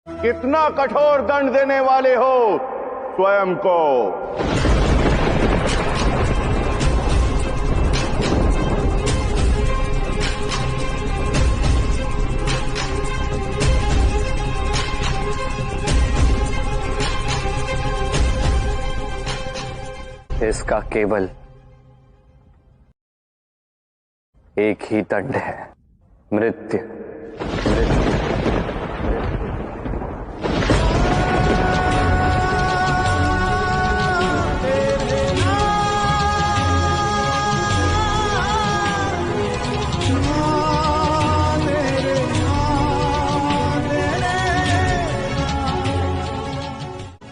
कितना कठोर दंड देने वाले हो स्वयं को। इसका केवल एक ही दंड है, मृत्यु।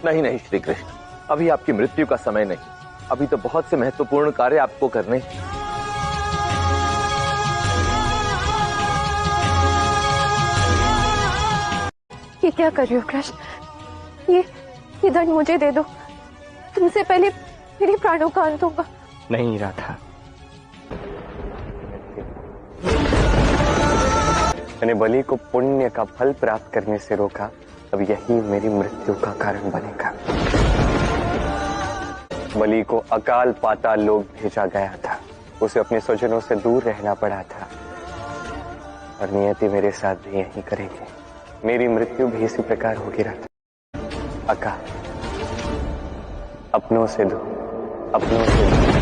नहीं नहीं श्री कृष्ण, अभी आपकी मृत्यु का समय नहीं। अभी तो बहुत से महत्वपूर्ण कार्य आपको करने हैं। ये क्या कर रही हो कृष्ण? ये दंड मुझे दे दो, तुमसे पहले मेरे प्राणों का अंत होगा। नहीं राधा, मैंने बलि को पुण्य का फल प्राप्त करने से रोका, अब यही मेरी मृत्यु का कारण बनेगा। बलि को अकाल पाताल लोक भेजा गया था, उसे अपने स्वजनों से दूर रहना पड़ा था, और नियति मेरे साथ भी यही करेगी। मेरी मृत्यु भी इसी प्रकार होगी राधा। अकाल अपनों से दूर, अपनों से दूर।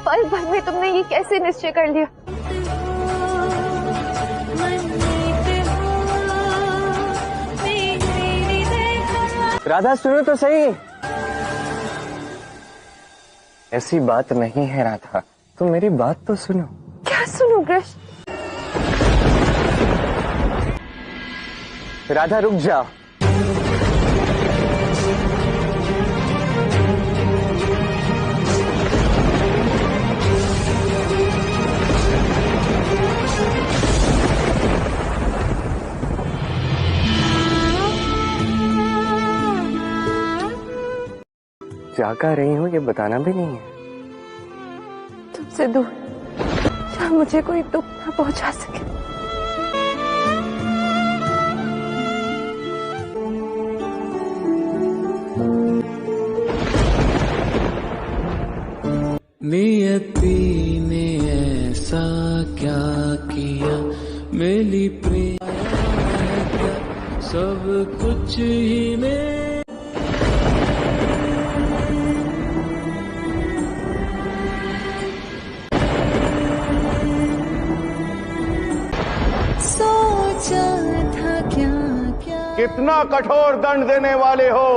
पल भर में तुमने ये कैसे निश्चय कर लिया? राधा सुनो तो सही, ऐसी बात नहीं है राधा, तुम मेरी बात तो सुनो। क्या सुनो कृष्ण? राधा रुक जाओ। क्या कह रही हूँ ये बताना भी नहीं है। तुमसे दूर जहाँ मुझे कोई दुख न पहुंचा सके। नियति ने ऐसा क्या किया, मेरी प्रेम सब कुछ ही में। कितना कठोर दंड देने वाले हो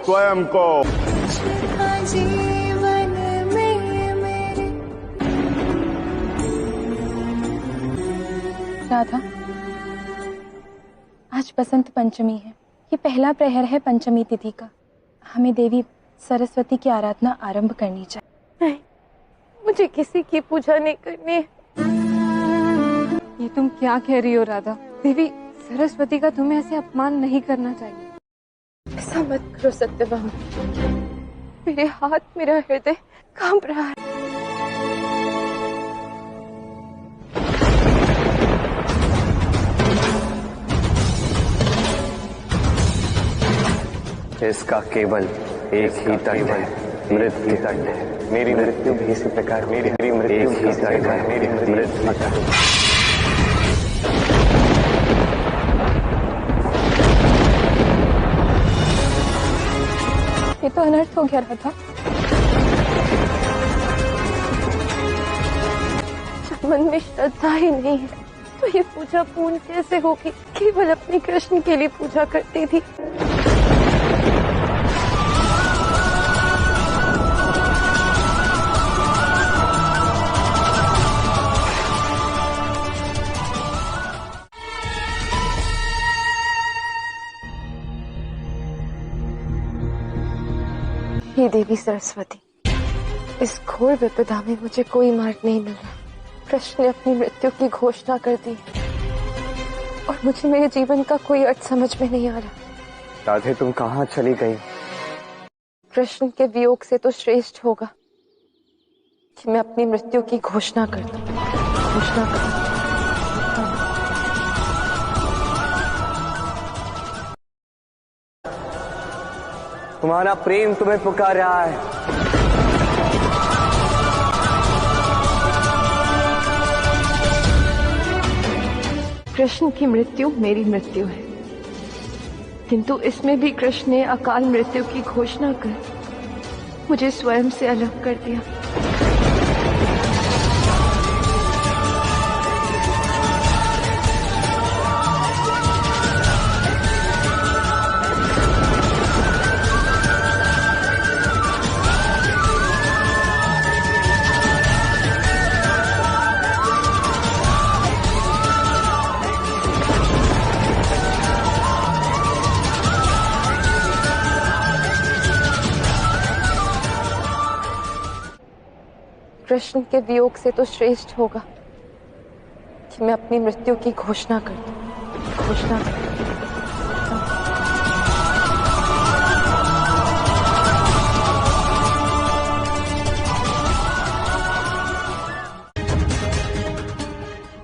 स्वयं को। जीवन में मेरे राधा, आज बसंत पंचमी है। ये पहला प्रहर है पंचमी तिथि का। हमें देवी सरस्वती की आराधना आरंभ करनी चाहिए। नहीं, मुझे किसी की पूजा नहीं करनी है। ये तुम क्या कह रही हो राधा? देवी सरस्वती का तुम्हें ऐसे अपमान नहीं करना चाहिए। ऐसा मत करो सत्यभामा, मेरे हाथ, मेरा हृदय कांप रहा है। इसका केवल एक ही दंड है, मृत्यु दंड है। मेरी मृत्यु भी इसी प्रकार, मेरी मृत्यु ही दंड है, मेरी मृत्यु दंड। ये तो अनर्थ हो गया राधा। जब मन में श्रद्धा ही नहीं है तो ये पूजा पूर्ण कैसे होगी? केवल अपने कृष्ण के लिए पूजा करती थी। हे देवी सरस्वती, इस घोर विपदा में मुझे कोई मार्ग नहीं मिल रहा। कृष्ण ने अपनी मृत्यु की घोषणा कर दी। और मुझे मेरे जीवन का कोई अर्थ समझ में नहीं आ रहा। राधे, तुम कहाँ चली गई? कृष्ण के वियोग से तो श्रेष्ठ होगा कि मैं अपनी मृत्यु की घोषणा कर दूं। घोषणा कर दूं। तुम्हारा प्रेम तुम्हें पुकार रहा है। कृष्ण की मृत्यु मेरी मृत्यु है, किंतु इसमें भी कृष्ण ने अकाल मृत्यु की घोषणा कर मुझे स्वयं से अलग कर दिया। कृष्ण के वियोग से तो श्रेष्ठ होगा कि मैं अपनी मृत्यु की घोषणा कर दूं। घोषणा कर दूं।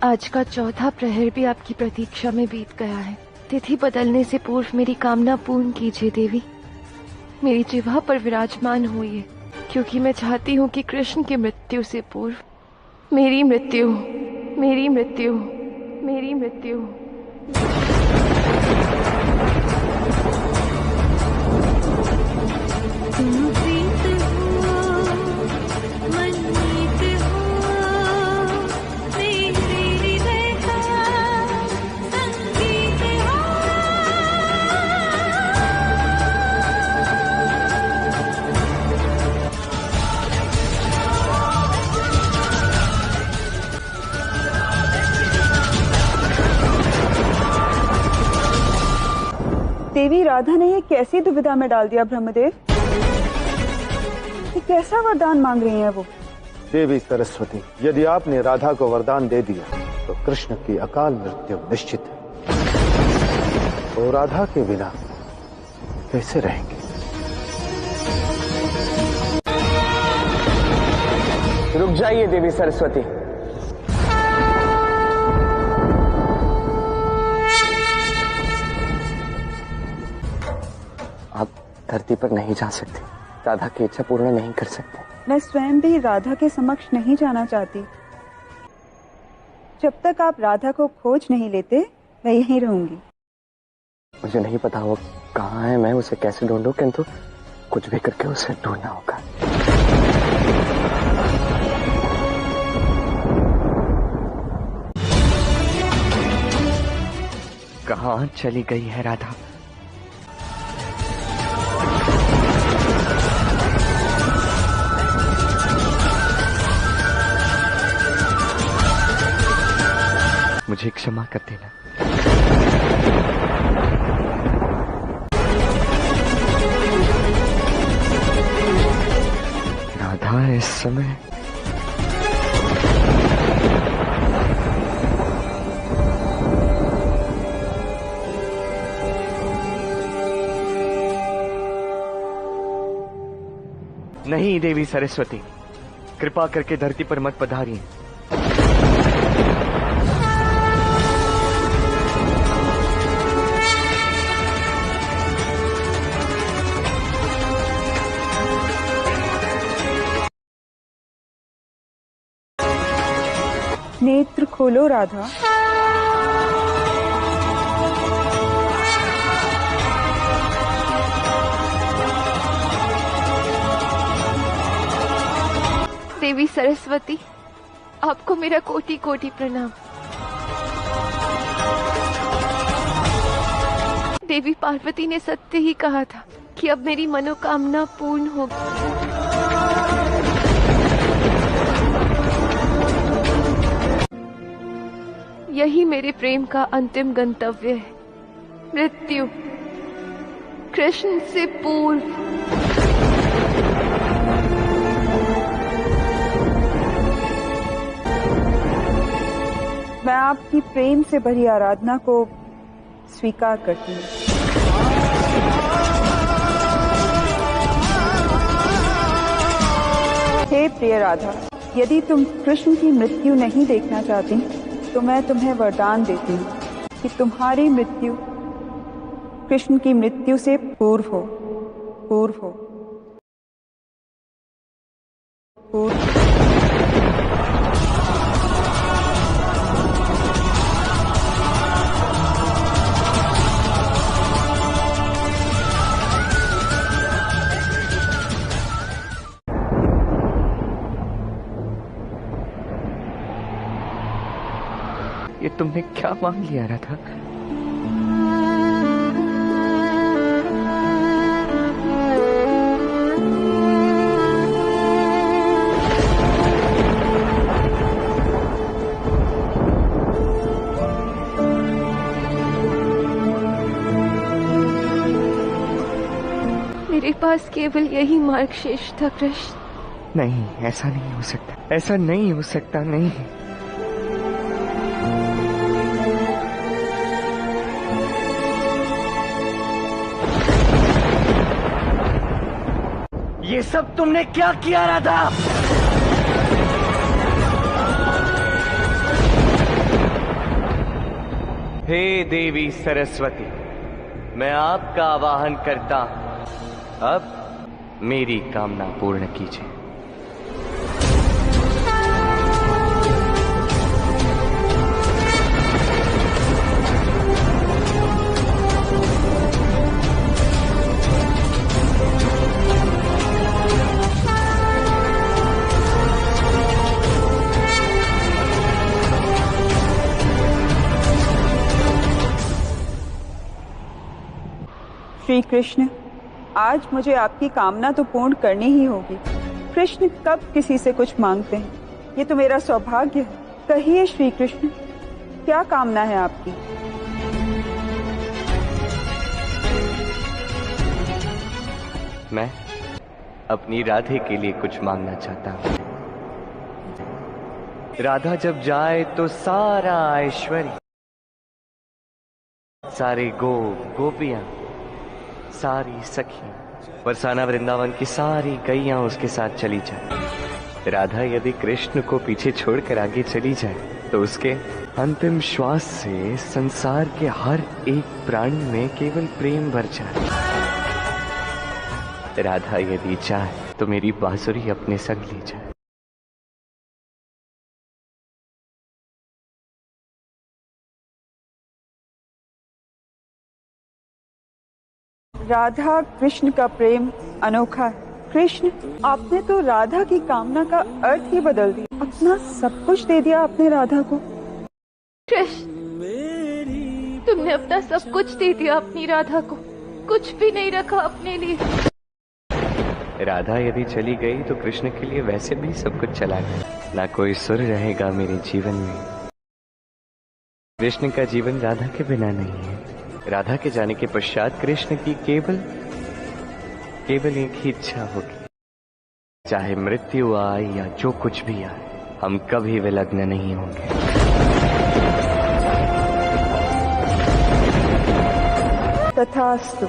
आज का चौथा प्रहर भी आपकी प्रतीक्षा में बीत गया है। तिथि बदलने से पूर्व मेरी कामना पूर्ण कीजिए देवी। मेरी जिह्वा पर विराजमान हुई, क्योंकि मैं चाहती हूँ कि कृष्ण की मृत्यु से पूर्व मेरी मृत्यु, मेरी मृत्यु, मेरी मृत्यु। देवी राधा ने ये कैसी दुविधा में डाल दिया ब्रह्मदेव? ये कैसा वरदान मांग रही हैं वो? देवी सरस्वती, यदि आपने राधा को वरदान दे दिया तो कृष्ण की अकाल मृत्यु निश्चित है। वो राधा के बिना कैसे रहेंगे? रुक जाइए देवी सरस्वती। आप धरती पर नहीं जा सकते, राधा की इच्छा पूर्ण नहीं कर सकते। मैं स्वयं भी राधा के समक्ष नहीं जाना चाहती। जब तक आप राधा को खोज नहीं लेते, मैं यहीं रहूंगी। मुझे नहीं पता वो कहाँ है, मैं उसे कैसे ढूंढूं, किंतु कुछ भी करके उसे ढूंढना होगा। कहाँ चली गई है राधा? मुझे क्षमा कर देना। राधा इस समय नहीं। देवी सरस्वती, कृपा करके धरती पर मत पधारिए। नेत्र खोलो राधा। देवी सरस्वती, आपको मेरा कोटि कोटि प्रणाम। देवी पार्वती ने सत्य ही कहा था कि अब मेरी मनोकामना पूर्ण होगी। यही मेरे प्रेम का अंतिम गंतव्य है, मृत्यु कृष्ण से पूर्व। मैं आपकी प्रेम से भरी आराधना को स्वीकार करती हूँ। हे प्रिय राधा, यदि तुम कृष्ण की मृत्यु नहीं देखना चाहती तो मैं तुम्हें वरदान देती हूँ कि तुम्हारी मृत्यु कृष्ण की मृत्यु से पूर्व हो, पूर्व हो, पूर्व। ये तुमने क्या मांग लिया राधा? मेरे पास केवल यही मार्ग शेष था कृष्ण। नहीं, ऐसा नहीं हो सकता, ऐसा नहीं हो सकता, नहीं। ये सब तुमने क्या किया राधा? हे देवी सरस्वती, मैं आपका आवाहन करता हूं, अब मेरी कामना पूर्ण कीजिए। श्री कृष्ण, आज मुझे आपकी कामना तो पूर्ण करनी ही होगी। कृष्ण कब किसी से कुछ मांगते हैं, ये तो मेरा सौभाग्य है। कहिए श्री कृष्ण, क्या कामना है आपकी? मैं अपनी राधे के लिए कुछ मांगना चाहता हूँ। राधा जब जाए तो सारा ऐश्वर्य, सारे गोपियां, सारी सखियां, बरसाना वृंदावन की सारी गैयां उसके साथ चली जाए। राधा यदि कृष्ण को पीछे छोड़कर आगे चली जाए तो उसके अंतिम श्वास से संसार के हर एक प्राणी में केवल प्रेम भर जाए। राधा यदि चाहे तो मेरी बांसुरी अपने संग ले जाए। राधा कृष्ण का प्रेम अनोखा है। कृष्ण, आपने तो राधा की कामना का अर्थ ही बदल दिया। अपना सब कुछ दे दिया आपने राधा को। कृष्ण, तुमने अपना सब कुछ दे दिया अपनी राधा को, कुछ भी नहीं रखा अपने लिए। राधा यदि चली गई तो कृष्ण के लिए वैसे भी सब कुछ चला गया। ना कोई सुर रहेगा मेरे जीवन में। कृष्ण का जीवन राधा के बिना नहीं है। राधा के जाने के पश्चात कृष्ण की केवल एक ही इच्छा होगी, चाहे मृत्यु आए या जो कुछ भी आए, हम कभी विलग्न नहीं होंगे। तथास्तु।